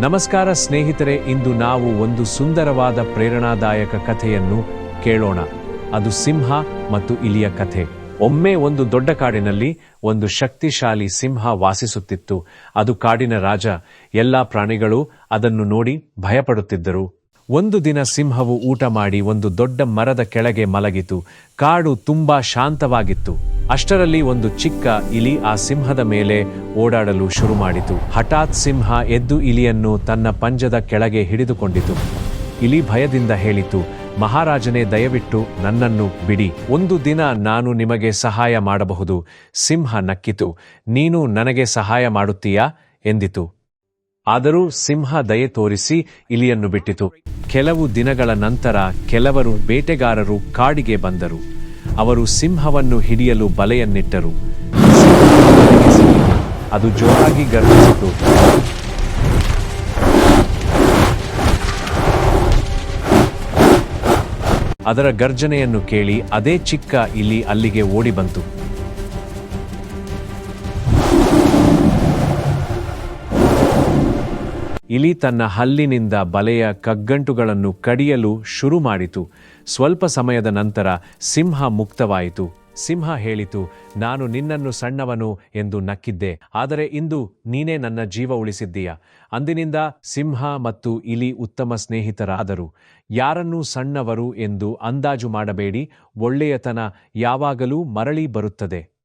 ನಮಸ್ಕಾರ ಸ್ನೇಹಿತರೆ, ಇಂದು ನಾವು ಒಂದು ಸುಂದರವಾದ ಪ್ರೇರಣಾದಾಯಕ ಕಥೆಯನ್ನು ಕೇಳೋಣ. ಅದು ಸಿಂಹ ಮತ್ತು ಇಲಿಯ ಕಥೆ. ಒಮ್ಮೆ ಒಂದು ದೊಡ್ಡ ಕಾಡಿನಲ್ಲಿ ಒಂದು ಶಕ್ತಿಶಾಲಿ ಸಿಂಹ ವಾಸಿಸುತ್ತಿತ್ತು. ಅದು ಕಾಡಿನ ರಾಜ. ಎಲ್ಲಾ ಪ್ರಾಣಿಗಳು ಅದನ್ನು ನೋಡಿ ಭಯಪಡುತ್ತಿದ್ದರು. ಒಂದು ದಿನ ಸಿಂಹವು ಊಟ ಮಾಡಿ ಒಂದು ದೊಡ್ಡ ಮರದ ಕೆಳಗೆ ಮಲಗಿತು. ಕಾಡು ತುಂಬಾ ಶಾಂತವಾಗಿತ್ತು. ಅಷ್ಟರಲ್ಲಿ ಒಂದು ಚಿಕ್ಕ ಇಲಿ ಆ ಸಿಂಹದ ಮೇಲೆ ಓಡಾಡಲು ಶುರು ಮಾಡಿತು. ಹಠಾತ್ ಸಿಂಹ ಎದ್ದು ಇಲಿಯನ್ನು ತನ್ನ ಪಂಜದ ಕೆಳಗೆ ಹಿಡಿದುಕೊಂಡಿತು. ಇಲಿ ಭಯದಿಂದ ಹೇಳಿತು, ಮಹಾರಾಜನೇ, ದಯವಿಟ್ಟು ನನ್ನನ್ನು ಬಿಡಿ. ಒಂದು ದಿನ ನಾನು ನಿಮಗೆ ಸಹಾಯ ಮಾಡಬಹುದು. ಸಿಂಹ ನಕ್ಕಿತು. ನೀನು ನನಗೆ ಸಹಾಯ ಮಾಡುತ್ತೀಯಾ ಎಂದಿತು. ಆದರೂ ಸಿಂಹ ದಯೆ ತೋರಿಸಿ ಇಲಿಯನ್ನು ಬಿಟ್ಟಿತು. ಕೆಲವು ದಿನಗಳ ನಂತರ ಕೆಲವರು ಬೇಟೆಗಾರರು ಕಾಡಿಗೆ ಬಂದರು. ಅವರು ಸಿಂಹವನ್ನು ಹಿಡಿಯಲು ಬಲೆಯನ್ನಿಟ್ಟರು. ಸಿಂಹವು ಬಲೆಗೆ ಸಿಕ್ಕಿತು. ಅದು ಜೋರಾಗಿ ಗರ್ಜಿಸಿತು. ಅದರ ಗರ್ಜನೆಯನ್ನು ಕೇಳಿ ಅದೇ ಚಿಕ್ಕ ಇಲಿ ಅಲ್ಲಿಗೆ ಓಡಿ ಬಂತು. ಇಲಿ ತನ್ನ ಹಲ್ಲಿನಿಂದ ಬಲೆಯ ಕಗ್ಗಂಟುಗಳನ್ನು ಕಡಿಯಲು ಶುರು ಮಾಡಿತು. ಸ್ವಲ್ಪ ಸಮಯದ ನಂತರ ಸಿಂಹ ಮುಕ್ತವಾಯಿತು. ಸಿಂಹ ಹೇಳಿತು, ನಾನು ನಿನ್ನನ್ನು ಸಣ್ಣವನು ಎಂದು ನಕ್ಕಿದ್ದೆ, ಆದರೆ ಇಂದು ನೀನೇ ನನ್ನ ಜೀವ ಉಳಿಸಿದ್ದೀಯ. ಅಂದಿನಿಂದ ಸಿಂಹ ಮತ್ತು ಇಲಿ ಉತ್ತಮ ಸ್ನೇಹಿತರಾದರು. ಯಾರನ್ನೂ ಸಣ್ಣವರು ಎಂದು ಅಂದಾಜು ಮಾಡಬೇಡಿ. ಒಳ್ಳೆಯತನ ಯಾವಾಗಲೂ ಮರಳಿ ಬರುತ್ತದೆ.